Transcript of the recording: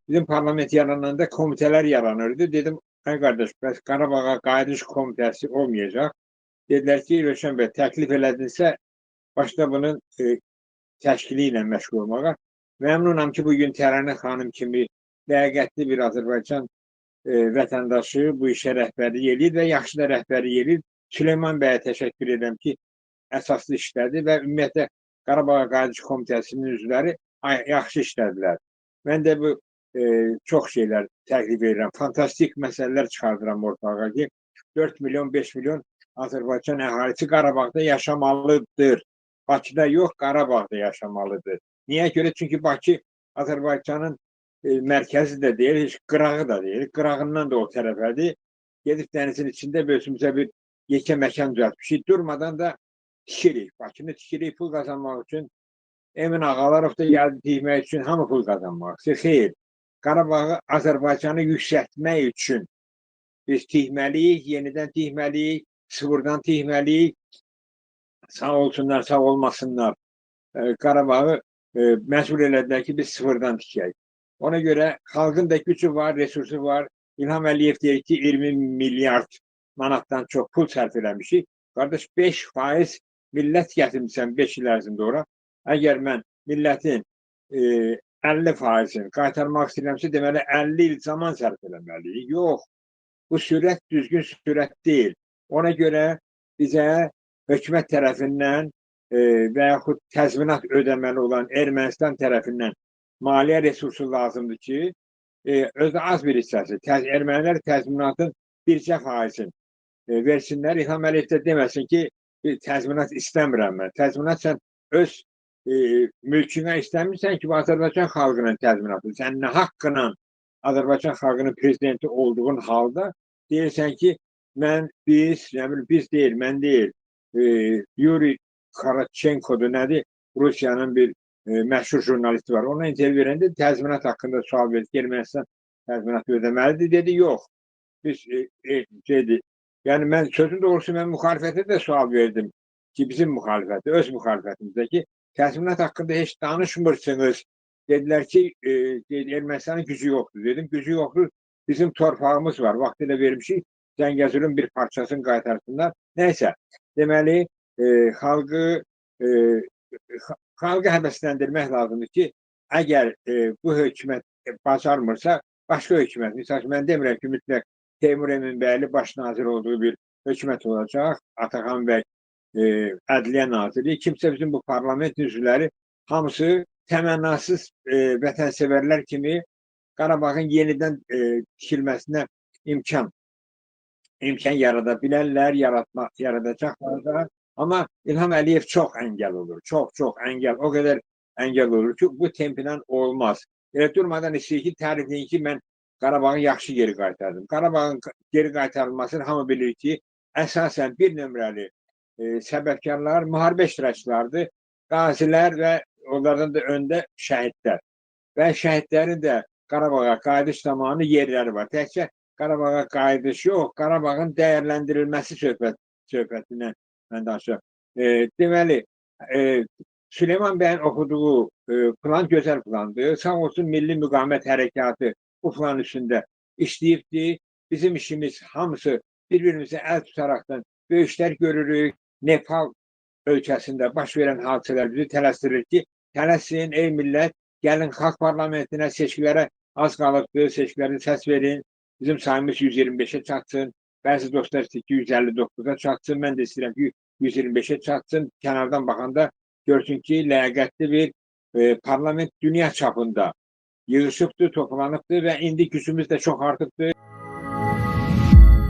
bizim parlament yarananda komiteler yaranırdı. Dedim, ay kardeş, bəs Qarabağa qayıdış komitesi olmayacak. Dediler ki, Rövşən bəy, təklif elədinsə, başda bunun təşkili ilə məşğul olmağa. Məmnunam ki, bugün Tərənə xanım kimi ləyaqətli bir Azərbaycan vətəndaşı bu işə rəhbərlik edir və yaxşı da rəhbərlik edir. Süleyman bəyə təşəkkür edirəm ki, əsaslı işlədi və ümumiyyətlə Qarabağa Qayıdış Komitəsinin üzvləri yaxşı işlədilər. Mən də bu çox şeylər təklif edirəm. Fantastik məsələlər çıxardıram ortalığa ki, 4 milyon, 5 milyon Azərbaycan əhalisi Qarabağda yaşamalıdır. Bakıda yox, Qarabağda yaşamalıdır. Niyə görə? Çünki Bakı Azərbaycanın mərkəzi də deyil, heç qırağı da deyil. Qırağından da o tərəfədir. Gedib dənizin içində özümüzə bir yekə məkan düzəltmişik. Durmadan da tikirik. Bakını tikirik pul qazanmaq üçün. Emin Ağalarov da gəldi tikmək üçün, hamı pul qazanmaq. Xeyr. Qarabağı, Azərbaycanı yüksəltmək üçün biz tikməliyik, yenidən tikməliyik, sıfırdan tikməliyik. Sağ olsunlar, sağ olmasınlar. Qarabağı məcbur elədilər ki, biz sıfırdan tikək. Ona görə xalqın da gücü var, resursu var. İlham Əliyev deyir ki, 20 milyard manatdan çox pul sərf eləmişik. Qardaş, 5% millət gətirmişsən 5 il ərzində ora. Əgər mən millətin 50%-ni qaytarmaq istəyirəmsə, deməli 50 il zaman sərf eləməliyik. Yox, bu sürət düzgün sürət deyil. Ona görə bizə hökumət tərəfindən və yaxud təzminat ödəməli olan Ermənistan tərəfindən maliyyə resursu lazımdır ki, özü az bir hissəsi. Ermənilər təzminatın bircə faizini versinlər. İlham Əliyev də deməsin ki, təzminat istəmirəm mən. Təzminat sən öz mülkünə istəmirsən ki, bu Azərbaycan xalqının təzminatı. Sən nə haqqla Azərbaycan xalqının prezidenti olduğun halda deyirsən ki, biz deyil, mən deyil, Yuri Karatçenko'dur, nədir? Rusiyanın bir məşhur jurnalisti var. Ona intervyu verəndə təzminat haqqında sual verdi. Ermənistan təzminat ödəməlidir, dedi, yox. Biz dedi, yəni mən sözün doğrusu mən müxalifətə də sual verdim ki, bizim müxalifəti, öz müxalifətimizdəki təzminat haqqında heç danışmırsınız. Dedilər ki, Ermənistanın gücü yoxdur. Dedim, gücü yoxdur, bizim torpağımız var. Vaxtilə vermişik, Zəngəzurun bir parçasını qaytarsınlar. Nəysə, deməli, xalqı həvəsləndirmək lazımdır ki, əgər bu hökumət bacarmırsa, başqa hökumət, misal mən demirəm ki, mütləq Teymur Eminbəyli baş nazir olduğu bir hökumət olacaq, Ataxan bəy ədliyyə naziri, kimsə bizim bu parlament üzvləri hamısı təmənnasız vətənsevərlər kimi Qarabağın yenidən tikilməsinə imkan yarada bilərlər, yaradacaqlar da. Amma İlham Əliyev çox əngəl olur, çox əngəl, o qədər əngəl olur ki, bu templə olmaz. Elə durmadan istəyir ki, tərifləyin ki, mən Qarabağı yaxşı geri qaytardım. Qarabağın geri qaytarılmasını hamı bilir ki, əsasən bir nömrəli səbəbkarlar, müharibə iştirakçılardır, qazilər və onlardan da öndə şəhidlər. Və şəhidlərin də Qarabağa qayıdış zamanı yerləri var. Təkcə Qarabağa qayıdış yox, Qarabağın dəyərləndirilməsi söhbətindən mən danışıram. Deməli, Süleyman bəyin oxuduğu plan gözəl plandır. Sağ olsun Milli Müqavimət Hərəkatı bu plan üstündə işləyibdir. Bizim işimiz hamısı bir-birimizə əl tutaraqdan böyüşlər görürük. Nepal ölkəsində baş verən hadisələr bizi tələsdirir ki, tələsin, ey millət, gəlin xalq parlamentinə, seçkilərə az qalıbdır, seçkilərə səs verin. Bizim sayımız 125'e çatsın. Bəzi dostlar istəyir ki, 159'a çatsın. Mən də istəyirəm ki, 125'e çatsın. Kənardan baxanda görsün ki, ləyaqətli bir parlament dünya çapında yığışıbdır, toplanıbdır və indi gücümüz də çox artıbdır.